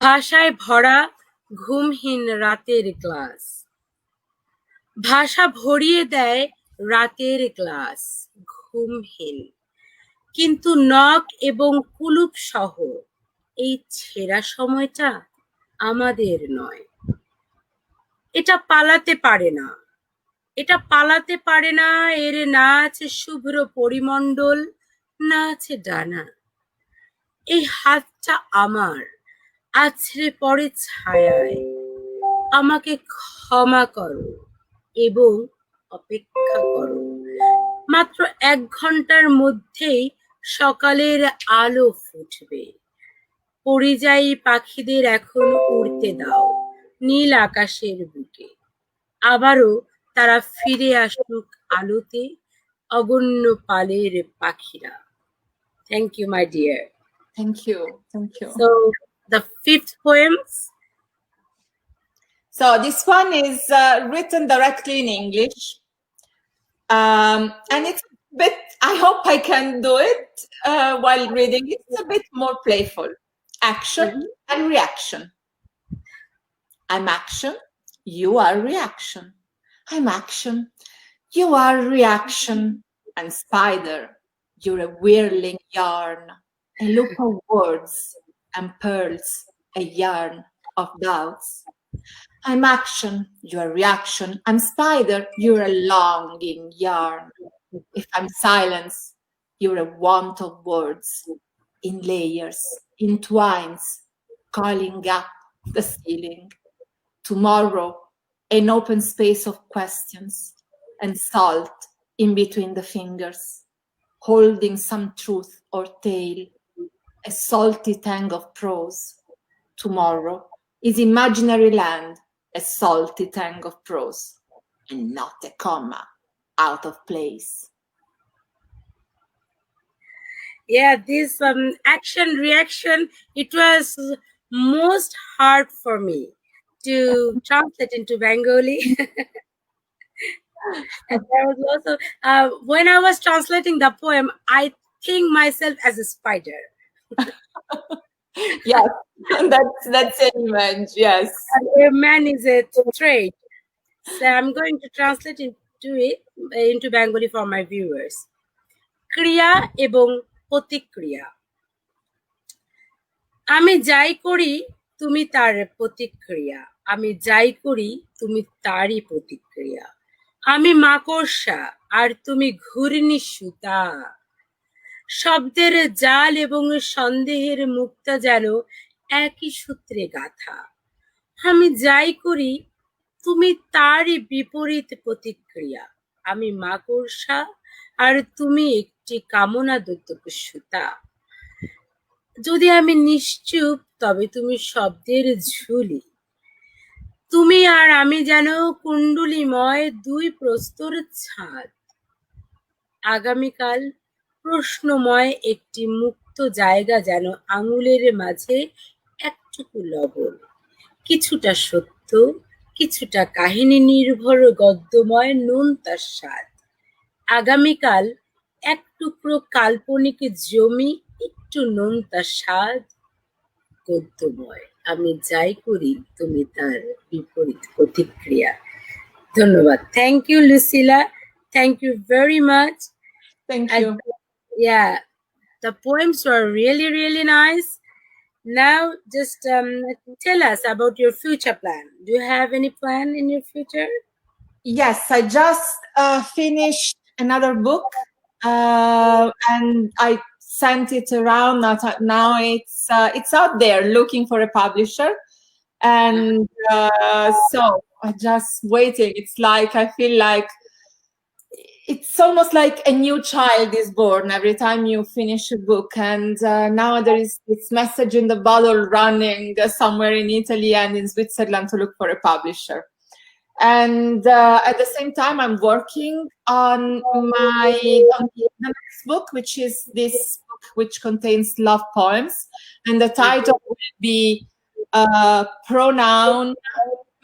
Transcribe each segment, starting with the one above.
ভাষায় ভরা ঘুমহীন রাতের ক্লাস, ভাষা ভরিয়ে দেয় রাতের ক্লাস ঘুমহীন, কিন্তু নখ এবং কুলুপ সহ এই ছেঁড়া সময়টা আমাদের নয়। এটা পালাতে পারে না, এটা পালাতে পারে না। এর না আছে শুভ্র পরিমণ্ডল, না আছে ডানা। এই হাতটা আমার আছড়ে পড়ে ছায়ায়। আমাকে ক্ষমা করো এবং অপেক্ষা করো। মাত্র ১ ঘন্টার মধ্যেই সকালের আলো ফুটবে। পরিযায়ী পাখিদের এখন উড়তে দাও নীল আকাশের বুকে। আবারও তারা ফিরে আসুক আলোতে, অগণ্য পালের পাখিরা। Thank you, my dear. Thank you. Thank you. So the 5th poem. So this one is written directly in English. And it's a bit, I hope I can do it while reading. It's a bit more playful. Action and reaction. I'm action, you are reaction. I'm action, you are reaction. And spider, you're a whirling yarn, a loop of words and pearls, a yarn of doubts. I'm action, you're reaction. I'm spider, you're a longing yarn. If I'm silence, you're a want of words, in layers, in twines, calling up the ceiling. Tomorrow, an open space of questions and salt in between the fingers, holding some truth or tale, a salty tang of prose. Tomorrow is imaginary land, a salty tang of prose, and not a comma out of place. Yeah, this action reaction, it was most hard for me to translate into Bengali. And there was also when I was translating the poem, I think myself as a spider. Yes, that's an image. Yes, A man is a trait. So I'm going to translate into Bengali for my viewers. ক্রিয়া এবং প্রতিক্রিয়া। আমি যাই করি তুমি তার প্রতিক্রিয়া, আমি যাই করি তুমি তারই প্রতিক্রিয়া। আমি মাকড়সা আর তুমি ঘূর্ণি সুতা, শব্দের জাল এবং সন্দেহের মুক্তা যেন একই সূত্রে গাথা। আমি যাই করি তুমি তারই বিপরীত প্রতিক্রিয়া। আমি মাকড়সা আর তুমি একটি কামনা দৈত্যক সুতা। যদি আমি নিশ্চুপ তবে তুমি শব্দের ঝুলি। তুমি আর আমি যেন কুণ্ডলীময় দুই প্রস্তর ছাদ। আগামীকাল প্রশ্নময় একটি মুক্ত জায়গা যেন আঙুলের মাঝে একটুকু লবণ, কিছুটা সত্য, কিছুটা কাহিনী নির্ভর গদ্যময় নোনতার স্বাদ। আগামীকাল এক টুকরো কাল্পনিক জমি, একটু নোনতা স্বাদ, গদ্যময়। আমি যাই করি তুমি তার বিপরীত প্রতিক্রিয়া। ধন্যবাদ। Thank you, Lucilla. Thank you very much. thank you. Yeah, the poems were really, really nice. Now, just tell us about your future plan. Do you have any plan in your future? Yes, I just finished another book, and I sent it around. Now it's out there looking for a publisher, and so I'm just waiting. It's like I feel like it's almost like a new child is born every time you finish a book, and now there is this message in the bottle running somewhere in Italy and in Switzerland to look for a publisher. And at the same time, I'm working on the next book, which is this book which contains love poems, and the title will be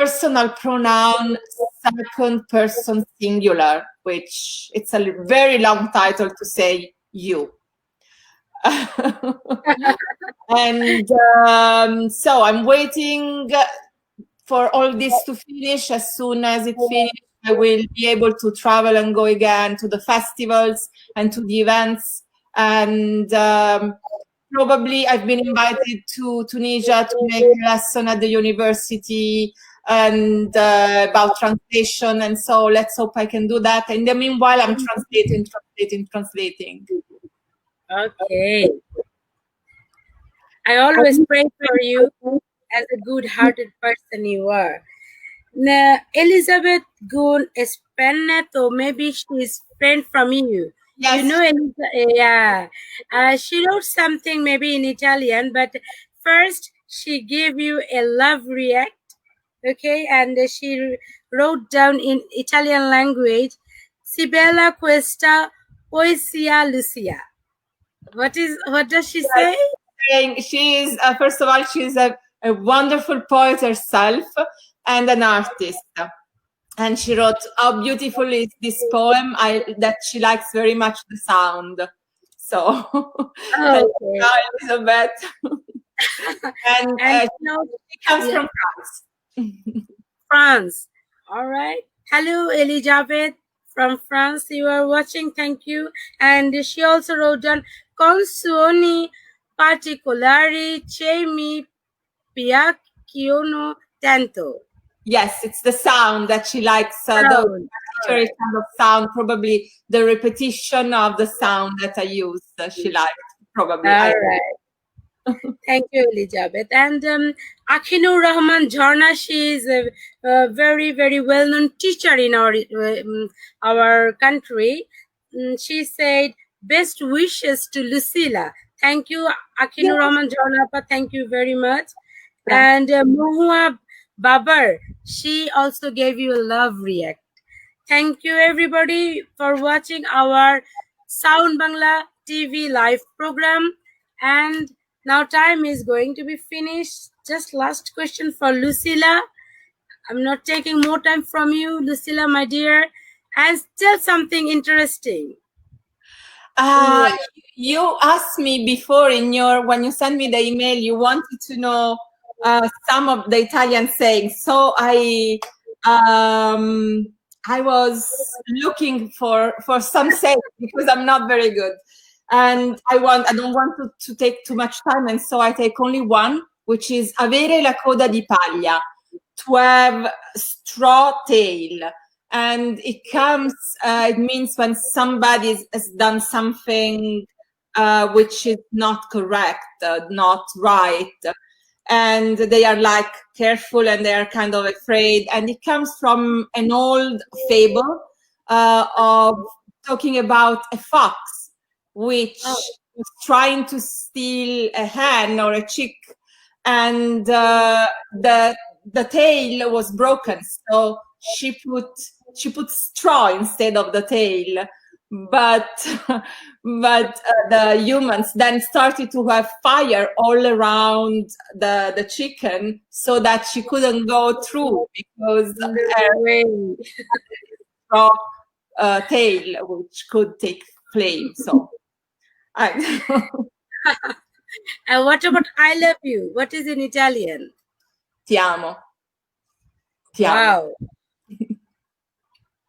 personal pronoun, second person singular, which it's a very long title to say you. And so I'm waiting for all this to finish. As soon as it finishes, I will be able to travel and go again to the festivals and to the events. And probably I've been invited to Tunisia to make a lesson at the university and about translation. And so let's hope I can do that. In the meanwhile, I'm translating. Okay. I always pray for you as a good-hearted person you are. Now, Elizabeth Goon Espeneto, maybe she's friend from you. Yes. You know, yeah. She wrote something maybe in Italian, but first she gave you a love react, okay? And she wrote down in Italian language, "Si bella questa poesia, Lucia." What does she say? She is, first of all, she's a wonderful poet herself and an artist. And she wrote, "How beautiful is this poem?" That she likes very much the sound. So, Okay. Elizabeth. and she comes from France. France. All right. Hello, Elizabeth from France. You are watching. Thank you. And she also wrote down, "Consuoni particolari che mi piacciono tanto." Yes, it's the sound that she likes, the particular kind of sound, probably the repetition of the sound that I use, she likes, probably. All right. Thank you, Elizabeth. And Akinur Rahman Jharna, she is a very, very well-known teacher in our country. She said, "Best wishes to Lucila." Thank you, Akinur Rahman Jharna. Thank you very much. And Mohua Babar, she also gave you a love react. Thank you, everybody, for watching our Sound Bangla TV live program. And now time is going to be finished. Just last question for Lucila. I'm not taking more time from you, Lucila, my dear. And still something interesting. You asked me before when you sent me the email, you wanted to know some of the Italian sayings. So I was looking for some sayings because I'm not very good. And I don't want to take too much time, and so I take only one, which is "avere la coda di paglia," to have straw tail. And it means when somebody has done something which is not correct, not right, and they are like careful and they are kind of afraid. And it comes from an old fable of talking about a fox which was trying to steal a hen or a chick, and the tail was broken, so she put straw instead of the tail. But the humans then started to have fire all around the chicken so that she couldn't go through because straw tail which could take flame. So And what about "I love you"? What is in Italian? Ti amo. Ti amo. Wow.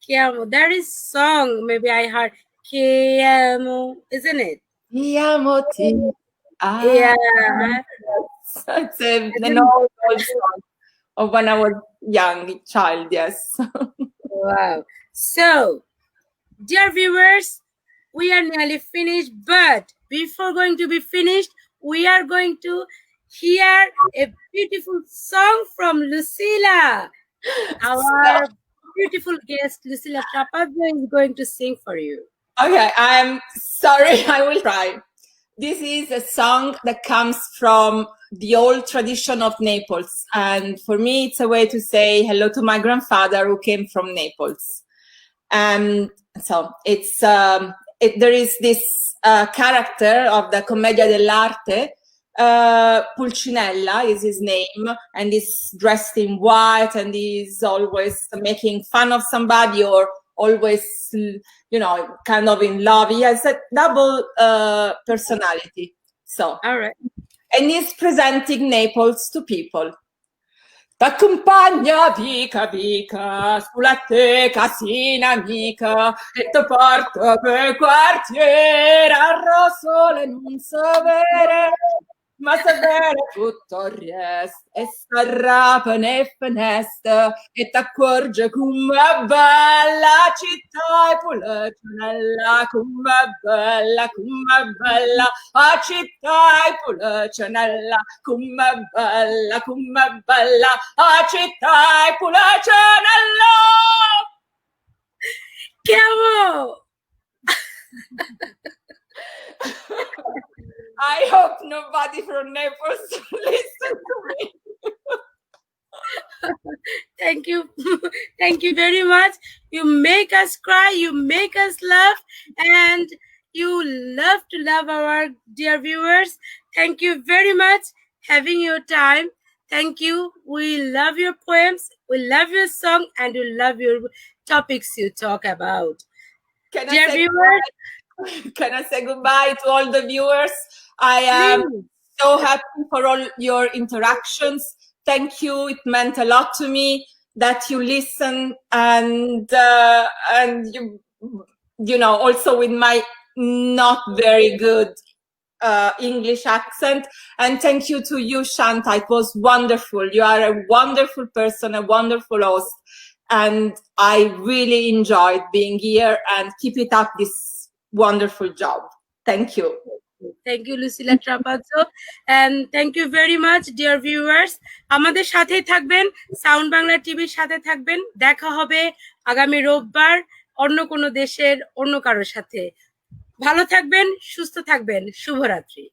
Ti amo. There is song maybe I heard. Ti amo, isn't it? Ti amo ti. Yeah. It's an old song of when I was young child. Yes. Wow. So, dear viewers, we are nearly finished, but before going to be finished, we are going to hear a beautiful song from Lucila. Our beautiful guest, Lucila Trapazzo, is going to sing for you. Okay, I'm sorry, I will try. This is a song that comes from the old tradition of Naples. And for me, it's a way to say hello to my grandfather who came from Naples. And so it's there is this character of the Commedia dell'arte, Pulcinella is his name, and he's dressed in white and he's always making fun of somebody or always, kind of in love. He has a double personality. So, all right. And he's presenting Naples to people. T'accompagna vica vica sulla te casina amica e ti porto per quartiere a Rosole non sapere ma sapere tutto il resto e s'arrapa nelle finestre e t'accorge come bella città e Pulacinella come bella a città e Pulacinella come bella a città e Pulacinella. Che amo! I hope nobody from Naples listen to me. Thank you. Thank you very much. You make us cry, you make us laugh, and you love to love our dear viewers. Thank you very much having your time. Thank you. We love your poems, we love your song, and we love your topics you talk about. Dear viewers, can I say goodbye to all the viewers? I am so happy for all your interactions. Thank you. It meant a lot to me that you listen and you know, also with my not very good English accent. And thank you to you, Shanta. It was wonderful. You are a wonderful person, a wonderful host. And I really enjoyed being here, and keep it up, this wonderful job. Thank you. Thank you, Lucila Trapazzo, and thank you very much, dear viewers. আমাদের সাথেই থাকবেন, sound Bangla টিভির সাথে থাকবেন। দেখা হবে আগামী রোববার অন্য কোনো দেশের অন্য কারোর সাথে। ভালো থাকবেন, সুস্থ থাকবেন। শুভরাত্রি।